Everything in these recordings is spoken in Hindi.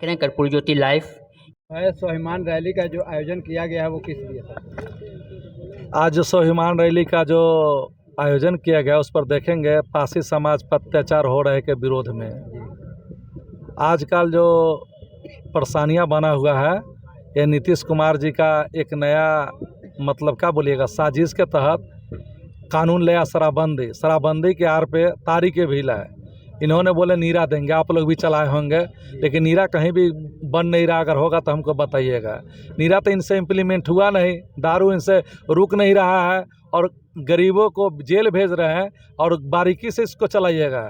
देख रहे हैं कर्पूरी ज्योति लाइव। स्वाभिमान रैली का जो आयोजन किया गया है वो किस लिए था? आज जो स्वाभिमान रैली का जो आयोजन किया गया उस पर देखेंगे पासी समाज पर अत्याचार हो रहे के विरोध में। आजकल जो परेशानियां बना हुआ है ये नीतीश कुमार जी का एक नया मतलब क्या बोलिएगा साजिश के तहत कानून लिया शराबबंदी के आड़ पे तारीख भी लाए। इन्होंने बोले नीरा देंगे, आप लोग भी चलाए होंगे, लेकिन नीरा कहीं भी बन नहीं रहा। अगर होगा तो हमको बताइएगा। नीरा तो इनसे इम्प्लीमेंट हुआ नहीं, दारू इनसे रुक नहीं रहा है और गरीबों को जेल भेज रहे हैं और बारीकी से इसको चलाइएगा।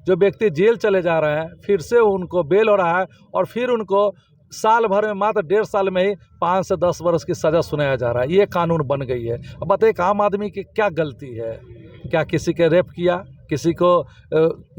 जो व्यक्ति जेल चले जा रहे हैं फिर से उनको बेल हो रहा है और फिर उनको साल भर में मात्र 1.5 साल में ही 5 से 10 वर्ष की सज़ा सुनाया जा रहा है। ये कानून बन गई है। अब बताइए आम आदमी की क्या गलती है? क्या किसी के रेप किया, किसी को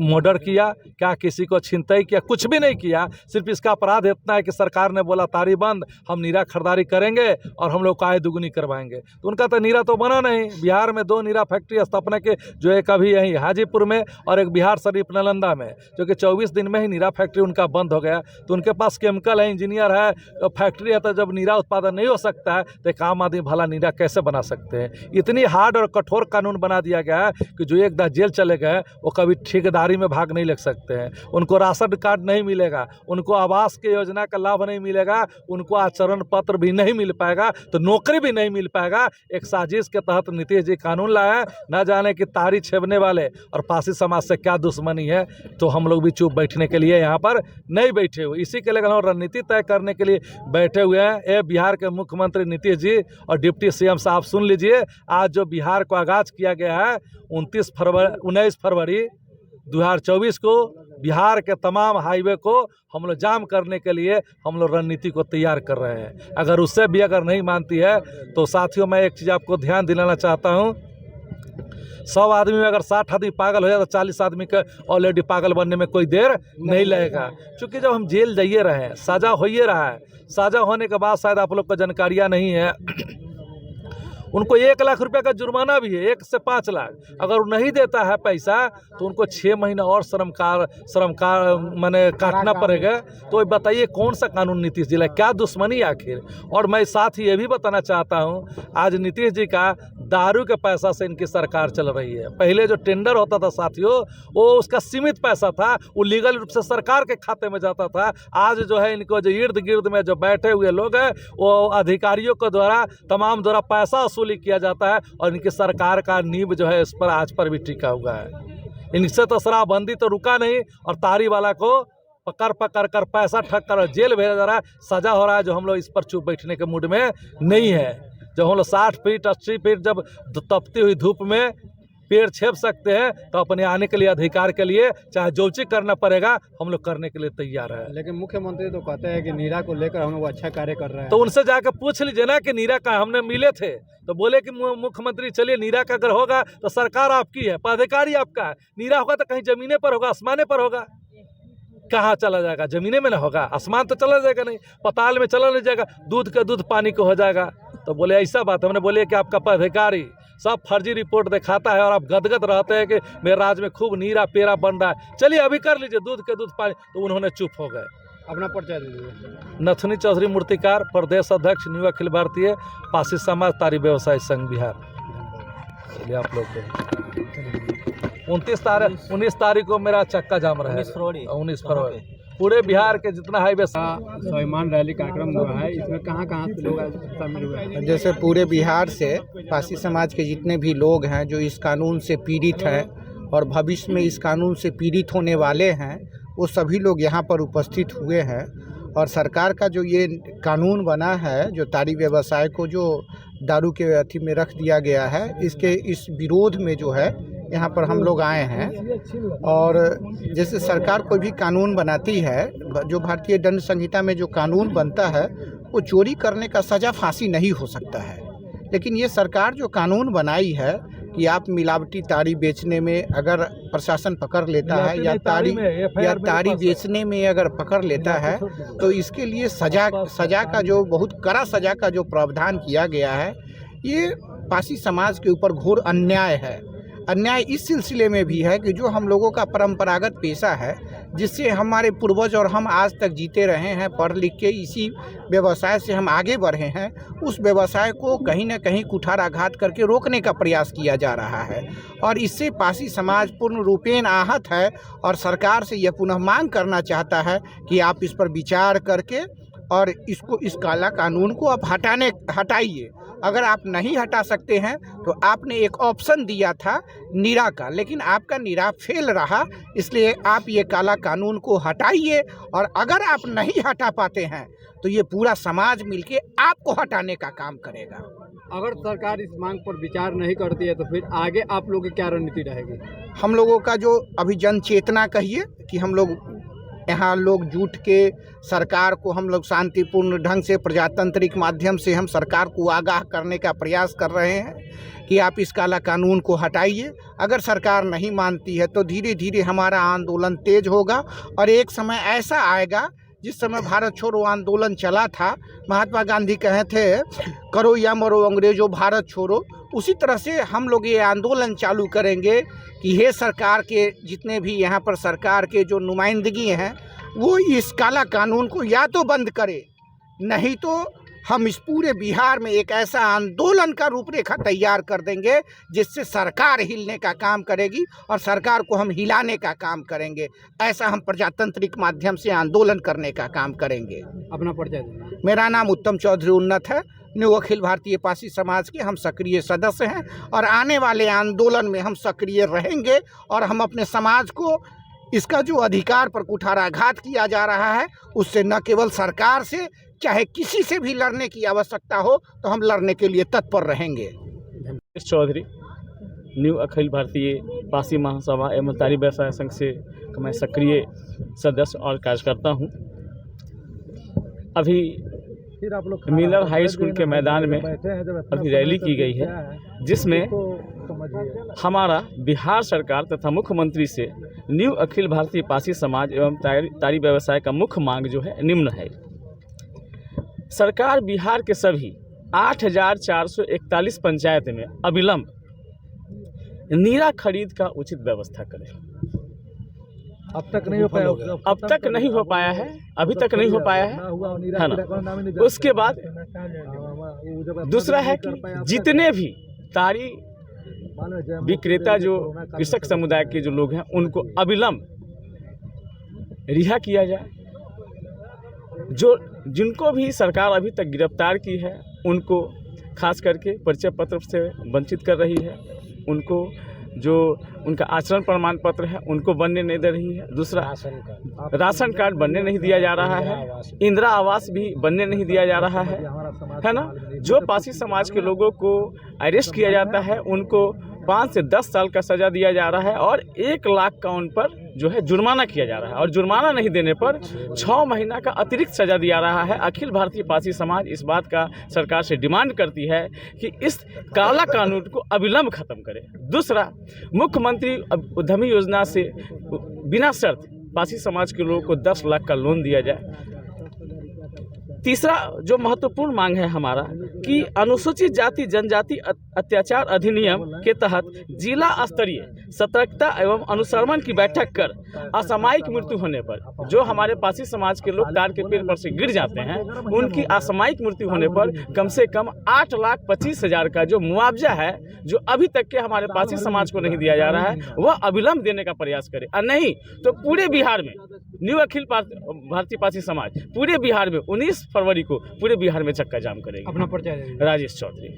मर्डर किया, क्या किसी को छिनतई किया? कुछ भी नहीं किया। सिर्फ इसका अपराध इतना है कि सरकार ने बोला तारी बंद, हम नीरा खरीदारी करेंगे और हम लोग आय दुगुनी करवाएंगे। तो उनका तो नीरा तो बना नहीं। बिहार में 2 नीरा फैक्ट्री स्थापना के, जो एक अभी यहीं हाजीपुर में और एक बिहार शरीफ नालंदा में, जो कि 24 दिन में ही नीरा फैक्ट्री उनका बंद हो गया। तो उनके पास केमिकल है, इंजीनियर है, फैक्ट्री है। तो जब नीरा उत्पादन नहीं हो सकता है तो एक आम आदमी भला नीरा कैसे बना सकते हैं? इतनी हार्ड और कठोर कानून बना दिया गया है कि जो एक जेल चले गए वो कभी ठेकेदारी में भाग नहीं लग सकते हैं। उनको राशन कार्ड नहीं मिलेगा, उनको आवास के योजना का लाभ नहीं मिलेगा, उनको आचरण पत्र भी नहीं मिल पाएगा, तो नौकरी भी नहीं मिल पाएगा। एक साजिश के तहत नीतीश जी कानून लाए। न जाने कि तारी छेबने वाले और पासी समाज से क्या दुश्मनी है। तो हम लोग भी चुप बैठने के लिए यहाँ पर नहीं बैठे हुए, इसी के लिए हम रणनीति तय करने के लिए बैठे हुए हैं। ये बिहार के मुख्यमंत्री नीतीश जी और डिप्टी सीएम साहब सुन लीजिए, आज जो बिहार को आगाज किया गया है 19 फरवरी 2024 को बिहार के तमाम हाईवे को हम लोग जाम करने के लिए हम लोग रणनीति को तैयार कर रहे हैं। अगर उससे भी अगर नहीं मानती है तो साथियों मैं एक चीज़ आपको ध्यान दिलाना चाहता हूँ। 100 आदमी में अगर 60 आदमी पागल हो जाए तो 40 आदमी के ऑलरेडी पागल बनने में कोई देर नहीं लगेगा। क्योंकि जब हम जेल जाइए रहे हैं, सज़ा हो ही रहा है, सज़ा होने के बाद शायद आप लोग को जानकारियाँ नहीं है, उनको 1 लाख रुपए का जुर्माना भी है, 1 से 5 लाख। अगर वो नहीं देता है पैसा तो उनको 6 महीना और श्रमकार माने काटना पड़ेगा। तो बताइए कौन सा कानून नीतीश जी लाए? क्या दुश्मनी आखिर? और मैं साथ ही ये भी बताना चाहता हूँ, आज नीतीश जी का दारू के पैसा से इनकी सरकार चल रही है। पहले जो टेंडर होता था साथियों, वो उसका सीमित पैसा था, वो लीगल रूप से सरकार के खाते में जाता था। आज जो है इनको जो इर्द गिर्द में जो बैठे हुए लोग हैं वो अधिकारियों के द्वारा तमाम द्वारा पैसा किया जाता है और इनकी सरकार का नींव जो है इस पर आज पर भी टिका हुआ है। इनसे तो शराबबंदी तो रुका नहीं और तारी वाला को पकड़ कर पैसा ठग कर जेल भेजा जा रहा है, सजा हो रहा है। जो हम लोग इस पर चुप बैठने के मूड में नहीं है। जब हम लोग 60 फीट 80 फीट जब तपती हुई धूप में पेड़ छेप सकते हैं तो अपने आने के लिए अधिकार के लिए चाहे जो चीज करना पड़ेगा हम लोग करने के लिए तैयार है। लेकिन मुख्यमंत्री तो कहते हैं कि नीरा को लेकर हम लोग अच्छा कार्य कर रहे हैं। तो उनसे जाकर पूछ लीजिए ना कि नीरा का हमने मिले थे तो बोले कि मुख्यमंत्री चलिए नीरा का अगर होगा तो सरकार आपकी है, पदाधिकारी आपका है। नीरा होगा तो कहीं जमीने पर होगा, आसमाने पर होगा। कहाँ चला जाएगा? जमीने में ना होगा, आसमान तो चला जाएगा नहीं, पताल में चला नहीं जाएगा, दूध का दूध पानी को हो जाएगा। तो बोले ऐसा बात। हमने बोले कि आपका पदाधिकारी सब फर्जी रिपोर्ट दिखाता है और आप गदगद रहते हैं कि मेरे राज्य में खूब नीरा पेरा बन रहा है, चलिए अभी कर लीजिए दूध के दूध पानी। तो उन्होंने चुप हो गए। अपना परिचय दीजिए। नथुनी चौधरी मूर्तिकार, प्रदेश अध्यक्ष न्यू अखिल भारतीय पासी समाज तारी व्यवसाय संघ बिहार। चलिए आप लोग 19 तारीख को मेरा चक्का जाम रहा है। 19 फरवरी पूरे बिहार के जितना हाईवे स्वाभिमान रैली कार्यक्रम हुआ है, इसमें कहाँ से लोग शामिल हुए हैं? जैसे पूरे बिहार से पासी समाज के जितने भी लोग हैं जो इस कानून से पीड़ित हैं और भविष्य में इस कानून से पीड़ित होने वाले हैं, वो सभी लोग यहाँ पर उपस्थित हुए हैं। और सरकार का जो ये कानून बना है, जो तारी व्यवसाय को जो दारू के अथी में रख दिया गया है, इस विरोध में जो है यहाँ पर हम लोग आए हैं। और जैसे सरकार कोई भी कानून बनाती है, जो भारतीय दंड संहिता में जो कानून बनता है वो चोरी करने का सज़ा फांसी नहीं हो सकता है। लेकिन ये सरकार जो कानून बनाई है कि आप मिलावटी तारी बेचने में अगर प्रशासन पकड़ लेता है या तारी बेचने में अगर पकड़ लेता है तो इसके लिए सजा का जो बहुत कड़ा सजा का जो प्रावधान किया गया है, ये पासी समाज के ऊपर घोर अन्याय है। अन्याय इस सिलसिले में भी है कि जो हम लोगों का परंपरागत पेशा है जिससे हमारे पूर्वज और हम आज तक जीते रहे हैं, पढ़ लिख के इसी व्यवसाय से हम आगे बढ़े हैं। उस व्यवसाय को कहीं ना कहीं कुठाराघात करके रोकने का प्रयास किया जा रहा है और इससे पासी समाज पूर्ण रूपेण आहत है और सरकार से यह पुनः मांग करना चाहता है कि आप इस पर विचार करके और इस काला कानून को आप हटाइए। अगर आप नहीं हटा सकते हैं तो आपने एक ऑप्शन दिया था नीरा का, लेकिन आपका नीरा फेल रहा, इसलिए आप ये काला कानून को हटाइए। और अगर आप नहीं हटा पाते हैं तो ये पूरा समाज मिलके आपको हटाने का काम करेगा। अगर सरकार इस मांग पर विचार नहीं करती है तो फिर आगे आप लोगों की क्या रणनीति रहेगी? हम लोगों का जो अभी जन चेतना कहिए कि हम लोग यहाँ लोग जुट के सरकार को हम लोग शांतिपूर्ण ढंग से प्रजातांत्रिक माध्यम से हम सरकार को आगाह करने का प्रयास कर रहे हैं कि आप इस काला कानून को हटाइए। अगर सरकार नहीं मानती है तो धीरे धीरे हमारा आंदोलन तेज होगा और एक समय ऐसा आएगा जिस समय भारत छोड़ो आंदोलन चला था, महात्मा गांधी कहे थे करो या मरो अंग्रेजों भारत छोड़ो, उसी तरह से हम लोग ये आंदोलन चालू करेंगे कि हे सरकार के जितने भी यहाँ पर सरकार के जो नुमाइंदगी हैं वो इस काला कानून को या तो बंद करे, नहीं तो हम इस पूरे बिहार में एक ऐसा आंदोलन का रूपरेखा तैयार कर देंगे जिससे सरकार हिलने का काम करेगी और सरकार को हम हिलाने का काम करेंगे। ऐसा हम प्रजातांत्रिक माध्यम से आंदोलन करने का काम करेंगे। अपना परिचय दें। मेरा नाम उत्तम चौधरी उन्नत है, न्यू अखिल भारतीय पासी समाज के हम सक्रिय सदस्य हैं और आने वाले आंदोलन में हम सक्रिय रहेंगे और हम अपने समाज को इसका जो अधिकार पर कुठाराघात किया जा रहा है उससे न केवल सरकार से चाहे किसी से भी लड़ने की आवश्यकता हो तो हम लड़ने के लिए तत्पर रहेंगे। चौधरी, न्यू अखिल भारतीय पासी महासभा एवं तारी व्यवसाय संघ से मैं सक्रिय सदस्य और कार्यकर्ता हूँ। अभी मिलर हाई स्कूल के मैदान में अभी रैली की गई है जिसमें हमारा बिहार सरकार तथा मुख्यमंत्री से न्यू अखिल भारतीय पासी समाज एवं तारी व्यवसाय का मुख्य मांग जो है निम्न है। सरकार बिहार के सभी 8,441 पंचायत में अविलंब नीरा खरीद का उचित व्यवस्था करे। अब तक नहीं हो पाया है, अभी तक नहीं हो पाया है ना। उसके बाद दूसरा है कि जितने भी तारी विक्रेता जो कृषक समुदाय के जो लोग हैं उनको अविलंब रिहा किया जाए। जो जिनको भी सरकार अभी तक गिरफ्तार की है उनको खास करके परिचय पत्र से वंचित कर रही है, उनको जो उनका आचरण प्रमाण पत्र है उनको बनने नहीं दे रही है। दूसरा राशन कार्ड बनने नहीं दिया जा रहा है, इंदिरा आवास भी बनने नहीं दिया जा रहा है ना। जो पासी समाज के लोगों को अरेस्ट किया जाता है उनको 5 से 10 साल का सज़ा दिया जा रहा है और 1 लाख का उन पर जो है जुर्माना किया जा रहा है और जुर्माना नहीं देने पर 6 महीना का अतिरिक्त सज़ा दिया रहा है। अखिल भारतीय पासी समाज इस बात का सरकार से डिमांड करती है कि इस काला कानून को अविलंब खत्म करे। दूसरा, मुख्यमंत्री उद्यमी योजना से बिना शर्त पासी समाज के लोगों को 10 लाख का लोन दिया जाए। तीसरा जो महत्वपूर्ण मांग है हमारा कि अनुसूचित जाति जनजाति अत्याचार अधिनियम के तहत जिला स्तरीय सतर्कता एवं अनुश्रवण की बैठक कर असामयिक मृत्यु होने पर जो हमारे पासी समाज के लोग तार के पेड़ पर से गिर जाते हैं उनकी असामयिक मृत्यु होने पर कम से कम 8,25,000 का जो मुआवजा है जो अभी तक के हमारे पासी समाज को नहीं दिया जा रहा है वह अविलंब देने का प्रयास करे। और नहीं तो पूरे बिहार में न्यू अखिल भारतीय पासी समाज पूरे बिहार में 19 फरवरी को पूरे बिहार में चक्का जाम करेगी। अपना परिचय। राजेश चौधरी।